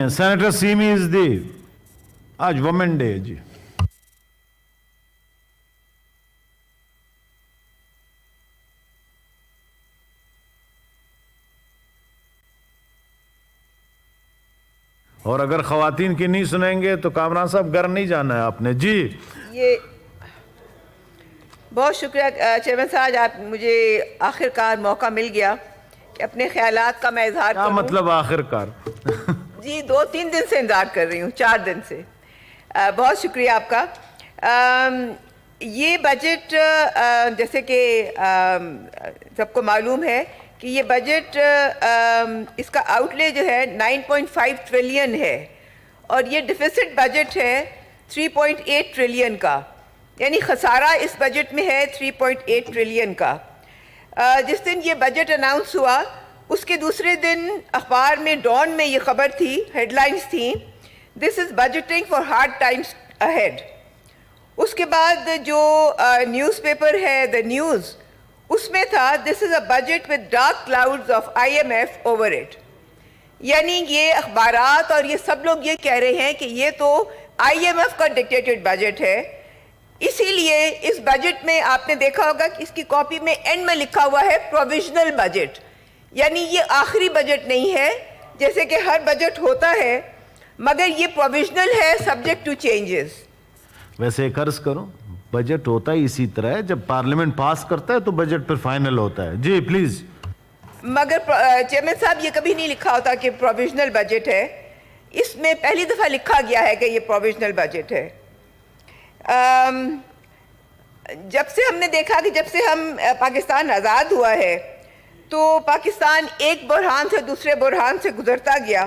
Senator Simi is the آج women day جی. اور اگر خواتین کی نہیں سنیں گے تو کامران صاحب گھر نہیں جانا ہے آپ نے. جی یہ بہت شکریہ چیئرمین صاحب, آج آپ مجھے آخر کار موقع مل گیا کہ اپنے خیالات کا میں اظہار کروں. کیا مطلب آخر کار؟ جی 2-3 دن سے انتظار کر رہی ہوں, 4 دن سے. بہت شکریہ آپ کا. یہ بجٹ جیسے کہ سب کو معلوم ہے کہ یہ بجٹ اس کا آؤٹ لے جو ہے 9.5 ٹریلین ہے, اور یہ ڈیفیسٹ بجٹ ہے 3.8 ٹریلین کا, یعنی خسارہ اس بجٹ میں ہے 3.8 ٹریلین کا. جس دن یہ بجٹ اناؤنس ہوا اس کے دوسرے دن اخبار میں ڈان میں یہ خبر تھی, ہیڈ لائنز تھیں, this is budgeting for hard times ahead. اس کے بعد جو نیوز پیپر ہے دا نیوز, اس میں تھا this is a budget with dark clouds of IMF over it. یعنی یہ اخبارات اور یہ سب لوگ یہ کہہ رہے ہیں کہ یہ تو IMF کا ڈکٹیٹڈ بجٹ ہے. اسی لیے اس بجٹ میں آپ نے دیکھا ہوگا کہ اس کی کاپی میں اینڈ میں لکھا ہوا ہے پروویژنل بجٹ, یعنی یہ آخری بجٹ نہیں ہے جیسے کہ ہر بجٹ ہوتا ہے, مگر یہ پروویژنل ہے سبجیکٹ ٹو چینجز. ویسے ایک عرض کروں, بجٹ ہوتا ہی اسی طرح ہے, جب پارلیمنٹ پاس کرتا ہے تو بجٹ پھر فائنل ہوتا ہے. جی پلیز. مگر چیئرمین صاحب یہ کبھی نہیں لکھا ہوتا کہ پروویژنل بجٹ ہے. اس میں پہلی دفعہ لکھا گیا ہے کہ یہ پروویژنل بجٹ ہے. جب سے ہم نے دیکھا کہ جب سے ہم پاکستان آزاد ہوا ہے تو پاکستان ایک بحران سے دوسرے بحران سے گزرتا گیا,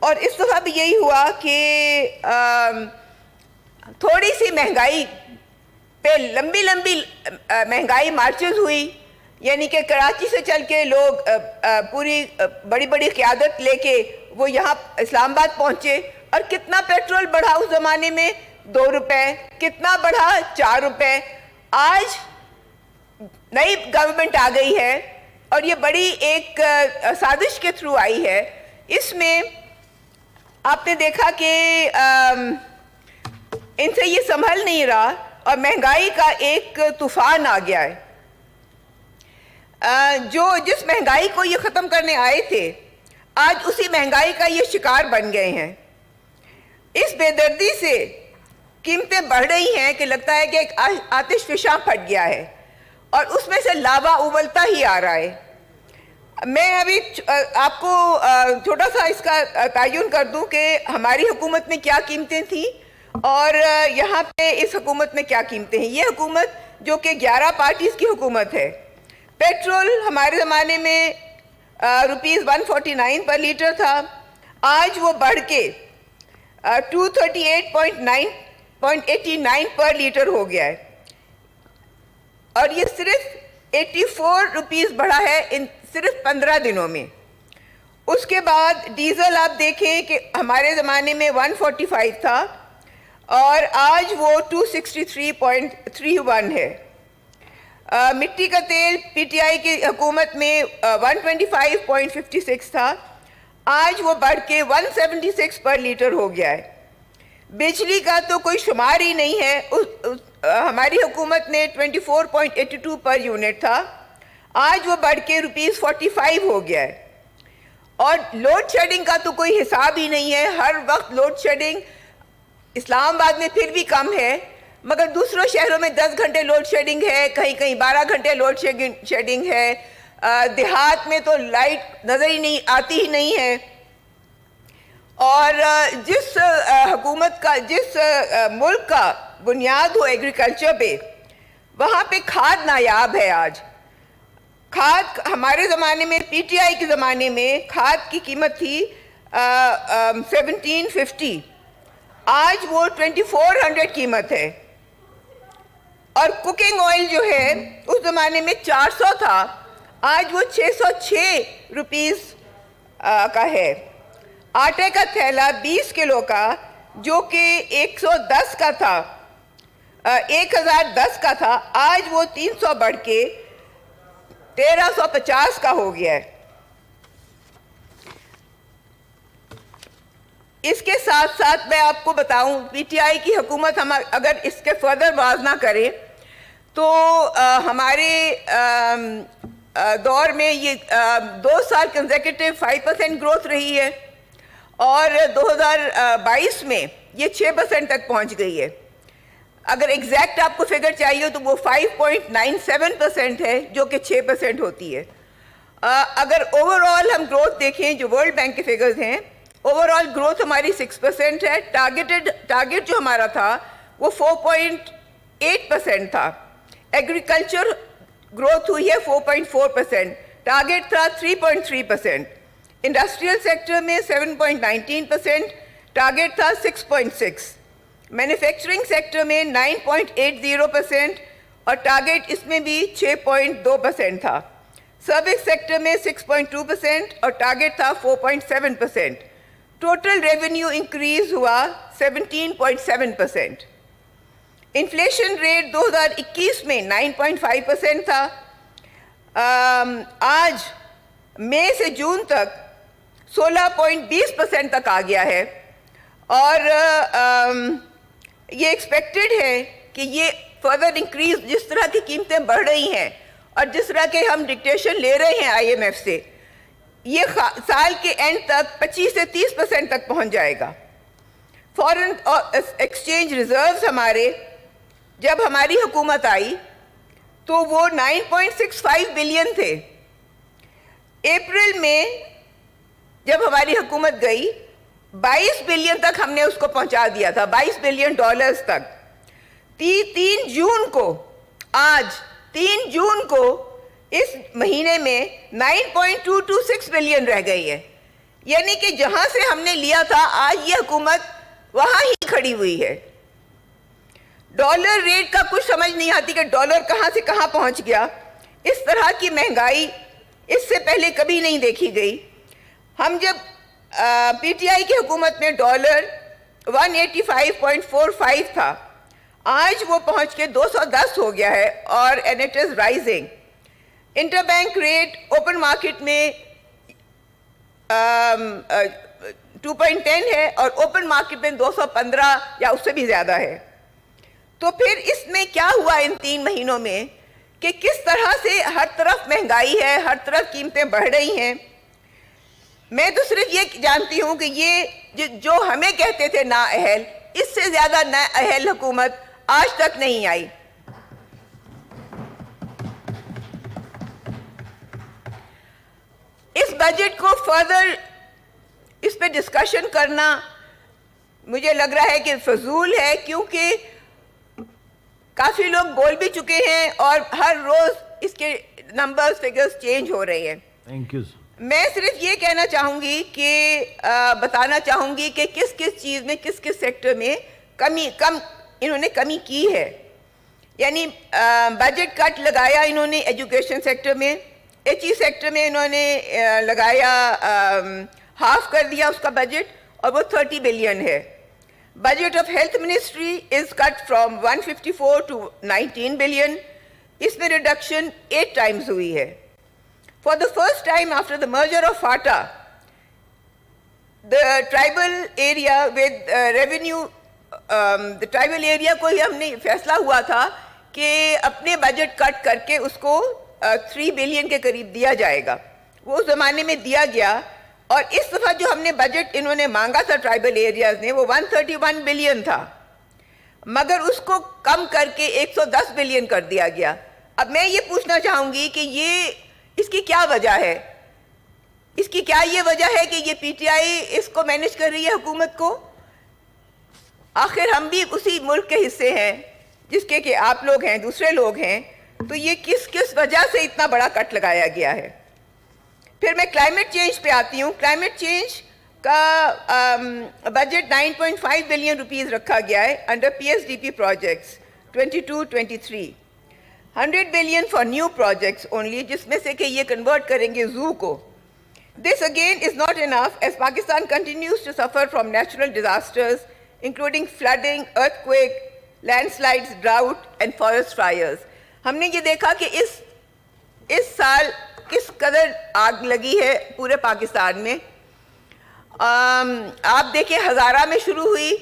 اور اس دفعہ بھی یہی ہوا کہ تھوڑی سی مہنگائی پہ لمبی مہنگائی مارچز ہوئی, یعنی کہ کراچی سے چل کے لوگ پوری بڑی بڑی قیادت لے کے وہ یہاں اسلام آباد پہنچے, اور کتنا پیٹرول بڑھا اس زمانے میں 2 روپے, کتنا بڑھا 4 روپے. آج نئی گورنمنٹ آ گئی ہے اور یہ بڑی ایک سازش کے تھرو آئی ہے. اس میں آپ نے دیکھا کہ ان سے یہ سنبھل نہیں رہا اور مہنگائی کا ایک طوفان آ گیا ہے. جس مہنگائی کو یہ ختم کرنے آئے تھے آج اسی مہنگائی کا یہ شکار بن گئے ہیں. اس بے دردی سے قیمتیں بڑھ رہی ہیں کہ لگتا ہے کہ ایک آتش فشاں پھٹ گیا ہے اور اس میں سے لاوا ابلتا ہی آ رہا ہے. میں ابھی آپ کو چھوٹا سا اس کا تعین کر دوں کہ ہماری حکومت میں کیا قیمتیں تھیں اور یہاں پہ اس حکومت میں کیا قیمتیں ہیں. یہ حکومت جو کہ 11 پارٹیز کی حکومت ہے, پیٹرول ہمارے زمانے میں ₹149 پر لیٹر تھا, آج وہ بڑھ کے 238.89 پر لیٹر ہو گیا ہے, اور یہ صرف 84 روپیز بڑھا ہے ان صرف 15 دنوں میں. اس کے بعد ڈیزل آپ دیکھیں کہ ہمارے زمانے میں 145 تھا اور آج وہ 263.31 ہے. مٹی کا تیل PTI کی حکومت میں 125.56 تھا, آج وہ بڑھ کے 176 پر لیٹر ہو گیا ہے. بجلی کا تو کوئی شمار ہی نہیں ہے, ہماری حکومت نے 24.82 پر یونٹ تھا, آج وہ بڑھ کے ₹45 ہو گیا ہے. اور لوڈ شیڈنگ کا تو کوئی حساب ہی نہیں ہے, ہر وقت لوڈ شیڈنگ. اسلام آباد میں پھر بھی کم ہے, مگر دوسروں شہروں میں 10 گھنٹے لوڈ شیڈنگ ہے, کہیں 12 گھنٹے لوڈ شیڈنگ ہے. دیہات میں تو لائٹ نظر ہی نہیں آتی ہی نہیں ہے. اور جس حکومت کا جس ملک کا بنیاد ہو ایگریکلچر پہ, وہاں پہ کھاد نایاب ہے. آج کھاد ہمارے زمانے میں PTI کے زمانے میں کھاد کی قیمت تھی 1750, آج وہ 2400 قیمت ہے. اور کوکنگ آئل جو ہے اس زمانے میں 400 تھا, آج وہ 606 روپیز کا ہے. آٹے کا تھیلا 20 کلو کا جو کہ 110 کا تھا 1010 کا تھا, آج وہ 300 بڑھ کے 1350 کا ہو گیا ہے. اس کے ساتھ ساتھ میں آپ کو بتاؤں پی ٹی آئی کی حکومت ہم اگر اس کے فردر موازنہ کرے تو ہمارے دور میں یہ 2 سال کنزیکٹیو 5% گروتھ رہی ہے اور 2022 میں یہ 6% تک پہنچ گئی ہے. اگر ایگزیکٹ آپ کو فگر چاہیے تو وہ 5.97% ہے جو کہ 6% ہوتی ہے. اگر اوور آل ہم گروتھ دیکھیں جو ورلڈ بینک کے فگرز ہیں اوور آل گروتھ ہماری 6% ہے. ٹارگیٹ جو ہمارا تھا وہ 4.8% تھا. ایگریکلچر گروتھ ہوئی ہے 4.4%. ٹارگیٹ تھا 3.3%. انڈسٹریل سیکٹر میں 7.19%. ٹارگیٹ تھا 6.6. مینوفیکچرنگ سیکٹر میں 9.80% اور ٹارگیٹ اس میں بھی 6.2% تھا. سروس سیکٹر میں 6.2% اور ٹارگیٹ تھا 4.7%. ٹوٹل ریونیو انکریز ہوا 17.7%. انفلیشن ریٹ 2021 میں 9.5% تھا. آج مئی سے جون تک 16.20% تک آ گیا ہے اور یہ ایکسپیکٹڈ ہے کہ یہ فردر انکریز جس طرح کی قیمتیں بڑھ رہی ہیں اور جس طرح کے ہم ڈکٹیشن لے رہے ہیں آئی ایم ایف سے یہ سال کے اینڈ تک 25 سے 30% تک پہنچ جائے گا. فارن ایکسچینج ریزروز ہمارے جب ہماری حکومت آئی تو وہ 9.65 بلین تھے. اپریل میں جب ہماری حکومت گئی 22 بلین تک ہم نے اس کو پہنچا دیا تھا, 22 بلین ڈالرز تک. 3 جون کو آج 3 جون کو اس مہینے میں 9.226 بلین رہ گئی ہے. یعنی کہ جہاں سے ہم نے لیا تھا آج یہ حکومت وہاں ہی کھڑی ہوئی ہے. ڈالر ریٹ کا کچھ سمجھ نہیں آتی کہ ڈالر کہاں سے کہاں پہنچ گیا. اس طرح کی مہنگائی اس سے پہلے کبھی نہیں دیکھی گئی. ہم جب پی ٹی آئی کی حکومت میں ڈالر 185.45 تھا, آج وہ پہنچ کے 210 ہو گیا ہے اور and it is rising. Inter bank rate open market میں 2.10 ہے اور اوپن مارکیٹ میں 215 یا اس سے بھی زیادہ ہے. تو پھر اس میں کیا ہوا ان 3 مہینوں میں کہ کس طرح سے ہر طرف مہنگائی ہے, ہر طرف قیمتیں بڑھ رہی ہیں. میں تو صرف یہ جانتی ہوں کہ یہ جو ہمیں کہتے تھے نااہل, اس سے زیادہ نااہل حکومت آج تک نہیں آئی. اس بجٹ کو فردر اس پہ ڈسکشن کرنا مجھے لگ رہا ہے کہ فضول ہے, کیونکہ کافی لوگ بول بھی چکے ہیں اور ہر روز اس کے نمبرز فگرز چینج ہو رہے ہیں. Thank you. میں صرف یہ کہنا چاہوں گی کہ بتانا چاہوں گی کہ کس کس چیز میں کس کس سیکٹر میں انہوں نے کمی کی ہے. یعنی بجٹ کٹ لگایا انہوں نے ایجوکیشن سیکٹر میں, ایچ ای سیکٹر میں انہوں نے لگایا ہاف کر دیا اس کا بجٹ اور وہ 30 بلین ہے. Budget of health ministry is cut from 154 to 19 billion. اس میں ریڈکشن 8 ٹائمز ہوئی ہے. For the first time after the merger of FATA, the tribal area with revenue, the tribal area کو ہی ہم نے فیصلہ ہوا تھا کہ اپنے بجٹ کٹ کر کے اس کو 3 بلین کے قریب دیا جائے گا. وہ اس زمانے میں دیا گیا اور اس دفعہ جو ہم نے بجٹ انہوں نے مانگا تھا ٹرائبل ایریاز نے وہ 131 بلین تھا, مگر اس کو کم کر کے 110 بلین کر دیا گیا. اب میں یہ پوچھنا چاہوں گی کہ اس کی کیا وجہ ہے؟ اس کی کیا یہ وجہ ہے کہ یہ پی ٹی آئی اس کو مینیج کر رہی ہے حکومت کو؟ آخر ہم بھی اسی ملک کے حصے ہیں جس کے کہ آپ لوگ ہیں, دوسرے لوگ ہیں, تو یہ کس وجہ سے اتنا بڑا کٹ لگایا گیا ہے؟ پھر میں کلائمیٹ چینج پہ آتی ہوں. کلائمیٹ چینج کا بجٹ 9.5 بلین روپیز رکھا گیا ہے under P S D P projects 22-23. 100 billion for new projects only, جس میں سے کہ یہ کنورٹ کریں گے زو کو. This again is not enough as Pakistan continues to suffer from natural disasters including flooding, earthquake, landslides, drought and forest fires. ہم نے یہ دیکھا کہ اس سال کس قدر آگ لگی ہے پورے پاکستان میں. آپ دیکھیں ہزارہ میں شروع ہوئی,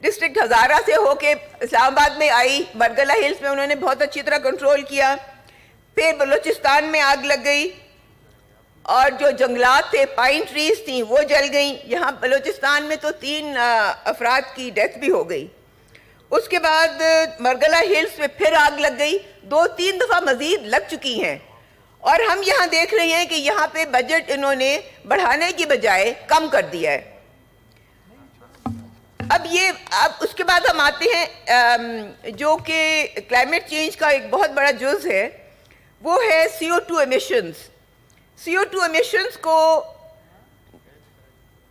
ڈسٹرکٹ ہزارہ سے ہو کے اسلام آباد میں آئی, مرگلہ ہلز میں انہوں نے بہت اچھی طرح کنٹرول کیا, پھر بلوچستان میں آگ لگ گئی اور جو جنگلات تھے, پائن ٹریز تھیں, وہ جل گئیں. یہاں بلوچستان میں تو 3 افراد کی ڈیتھ بھی ہو گئی. اس کے بعد مرگلہ ہلز میں پھر آگ لگ گئی, 2-3 دفعہ مزید لگ چکی ہیں, اور ہم یہاں دیکھ رہے ہیں کہ یہاں پہ بجٹ انہوں نے بڑھانے کی بجائے کم کر دیا ہے. اب اس کے بعد ہم آتے ہیں جو کہ کلائمیٹ چینج کا ایک بہت بڑا جز ہے, وہ ہے CO2 ایمیشنز. CO2 ایمیشنز کو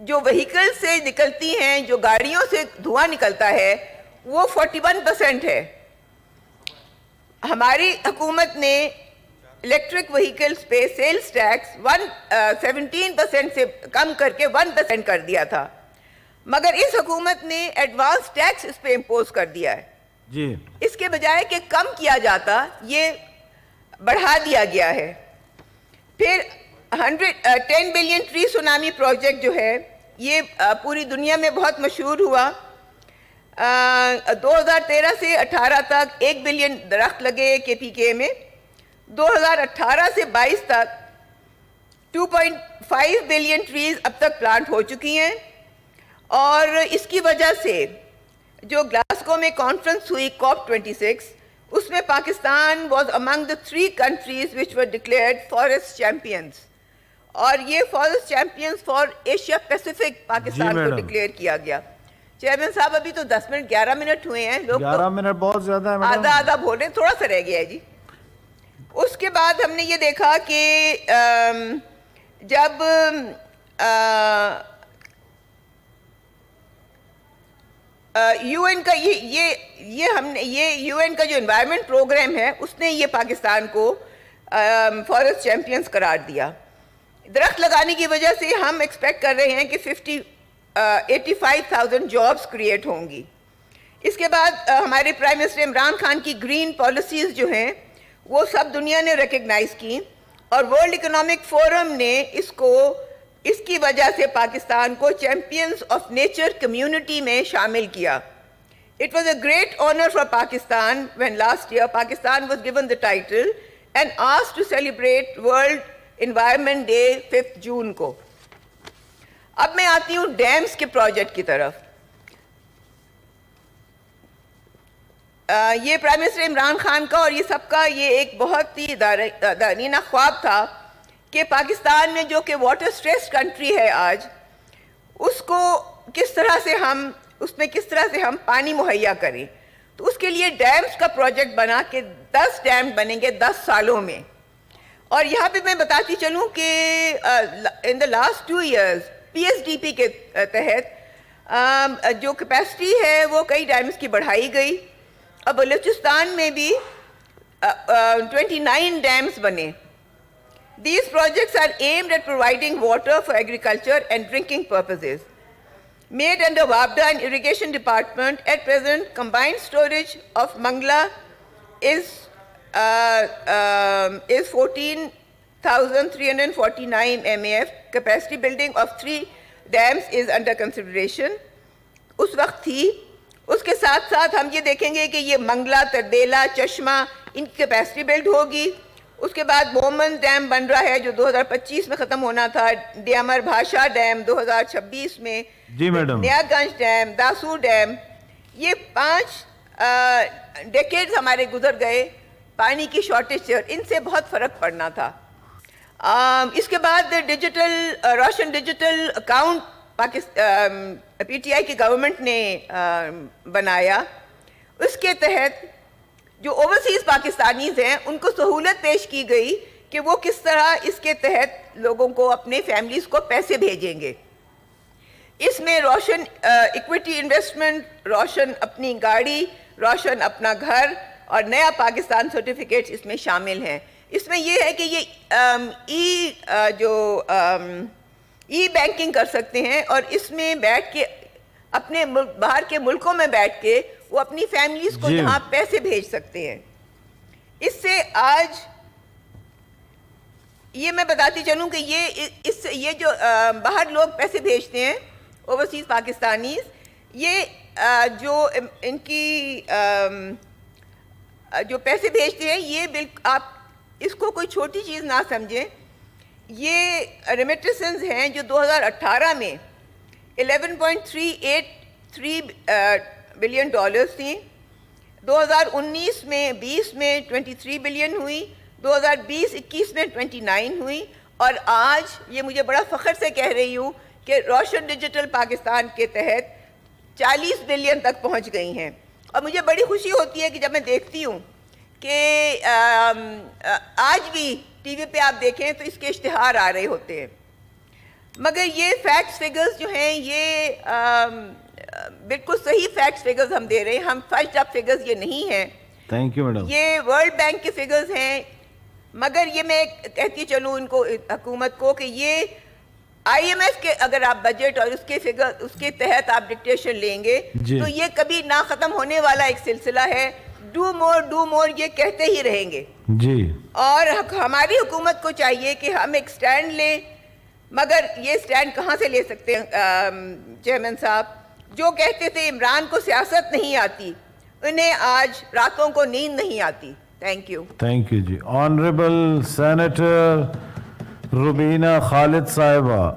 جو وہیکل سے نکلتی ہیں, جو گاڑیوں سے دھواں نکلتا ہے, وہ 41% ہے. ہماری حکومت نے الیکٹرک وہیکلز پہ سیلز ٹیکس 17% سے کم کر کے 1% کر دیا تھا, مگر اس حکومت نے ایڈوانس ٹیکس اس پہ امپوز کر دیا ہے. جی, اس کے بجائے کہ کم کیا جاتا, یہ بڑھا دیا گیا ہے. پھر 10 بلین ٹری سونامی پروجیکٹ جو ہے, یہ پوری دنیا میں بہت مشہور ہوا. 2013 سے 18 تک 1 بلین درخت لگے KPK میں. 2018 سے 22 تک 2.5 بلین ٹریز اب تک پلانٹ ہو چکی ہیں. اور اس کی وجہ سے جو گلاسگو میں کانفرنس ہوئی COP26, اس میں Pakistan was among the 3 countries which were declared forest champions. اور یہ forest champions for Asia Pacific Pakistan کو ڈکلیئر کیا گیا. چیئرمین صاحب ابھی تو 10 منٹ 11 منٹ ہوئے ہیں, لوگ 11 منٹ بہت زیادہ ہے میڈم. آدھا بول رہے ہیں, تھوڑا سا رہ گیا ہے جی. اس کے بعد ہم نے یہ دیکھا کہ جب UN کا UN کا جو انوائرمنٹ پروگرام ہے, اس نے یہ پاکستان کو فارسٹ چیمپئنز قرار دیا. درخت لگانے کی وجہ سے ہم ایکسپیکٹ کر رہے ہیں کہ 85,000 جابز کریٹ ہوں گی. اس کے بعد ہمارے پرائم منسٹر عمران خان کی گرین پالیسیز جو ہیں, وہ سب دنیا نے ریکگنائز کی, اور ورلڈ اکنامک فورم نے اس کی وجہ سے پاکستان کو چیمپئنز آف نیچر کمیونٹی میں شامل کیا. It was a great honor for Pakistan when last year Pakistan was given the title and asked to celebrate World Environment Day 5th جون کو. اب میں آتی ہوں ڈیمز کے پروجیکٹ کی طرف. یہ پرائم منسٹر عمران خان کا اور یہ سب کا یہ ایک بہت ہی دانینہ خواب تھا کہ پاکستان میں جو کہ واٹر سٹریسڈ کنٹری ہے آج, اس کو کس طرح سے ہم پانی مہیا کریں. تو اس کے لیے ڈیمز کا پروجیکٹ بنا کہ 10 ڈیم بنیں گے 10 سالوں میں. اور یہاں پہ میں بتاتی چلوں کہ ان دا لاسٹ 2 ایئرز PSDP کے تحت جو کیپیسٹی ہے وہ کئی ڈیمز کی بڑھائی گئی. اب بلوچستان میں بھی 29 ڈیمز بنے. These projects are aimed at providing water for agriculture and drinking purposes. Made under WAPDA and Irrigation Department, at present combined storage of Mangla is 14,349 MAF. Capacity building of 3 dams is under consideration. اس وقت تھی. اس کے ساتھ ساتھ ہم یہ دیکھیں گے کہ یہ منگلہ, تردیلا, چشمہ, ان کی کیپیسٹی بلڈ ہوگی. اس کے بعد مومن ڈیم بن رہا ہے جو 2025 میں ختم ہونا تھا. ڈیامر بھاشا ڈیم 2026 میں. جی میڈم. نیا گنج ڈیم, داسو ڈیم. یہ 5 ڈیکیڈز ہمارے گزر گئے پانی کی شارٹیج سے, اور ان سے بہت فرق پڑنا تھا. اس کے بعد روشن ڈیجیٹل اکاؤنٹ PTI کی گورنمنٹ نے بنایا. اس کے تحت جو اوورسیز پاکستانیز ہیں ان کو سہولت پیش کی گئی کہ وہ کس طرح اس کے تحت لوگوں کو اپنے فیملیز کو پیسے بھیجیں گے. اس میں روشن ایکویٹی انویسٹمنٹ, روشن اپنی گاڑی, روشن اپنا گھر اور نیا پاکستان سرٹیفکیٹس اس میں شامل ہیں. اس میں یہ ہے کہ یہ ای بینکنگ کر سکتے ہیں, اور اس میں بیٹھ کے اپنے باہر کے ملکوں میں بیٹھ کے وہ اپنی فیملیز کو یہاں پیسے بھیج سکتے ہیں. اس سے آج یہ میں بتاتی چلوں کہ یہ جو باہر لوگ پیسے بھیجتے ہیں اوورسیز پاکستانیز، یہ جو ان کی جو پیسے بھیجتے ہیں، یہ آپ اس کو کوئی چھوٹی چیز نہ سمجھیں. یہ ریمیٹنسز ہیں جو 2018 میں 11.383 بلین ڈالرز تھیں، 2019 میں 20 میں 23 بلین ہوئی، 2020-21 میں 29 ہوئی، اور آج یہ مجھے بڑا فخر سے کہہ رہی ہوں کہ روشن ڈیجیٹل پاکستان کے تحت 40 بلین تک پہنچ گئی ہیں. اور مجھے بڑی خوشی ہوتی ہے کہ جب میں دیکھتی ہوں کہ آج بھی ٹی وی پہ آپ دیکھیں تو اس کے اشتہار آ رہے ہوتے ہیں. مگر یہ فیکٹس فگرز جو ہیں یہ بالکل صحیح فیکٹس فگرز ہم دے رہے ہیں، ہم فجڈ اپ فگرز یہ نہیں ہیں. Thank you madam. یہ ورلڈ بینک کے فگرز ہیں. مگر یہ میں کہتی چلوں ان کو، حکومت کو، کہ یہ آئی ایم ایف کے اگر آپ بجٹ اور اس کے تحت آپ ڈکٹیشن لیں گے تو یہ کبھی نہ ختم ہونے والا ایک سلسلہ ہے. ڈو مور یہ کہتے ہی رہیں گے جی. اور ہماری حکومت کو چاہیے کہ ہم ایک سٹینڈ لیں. مگر یہ سٹینڈ کہاں سے لے سکتے ہیں چیئرمین صاحب؟ جو کہتے تھے عمران کو سیاست نہیں آتی، انہیں آج راتوں کو نیند نہیں آتی. Thank you. Thank you ji. Honourable senator Rubina Khalid صاحبہ.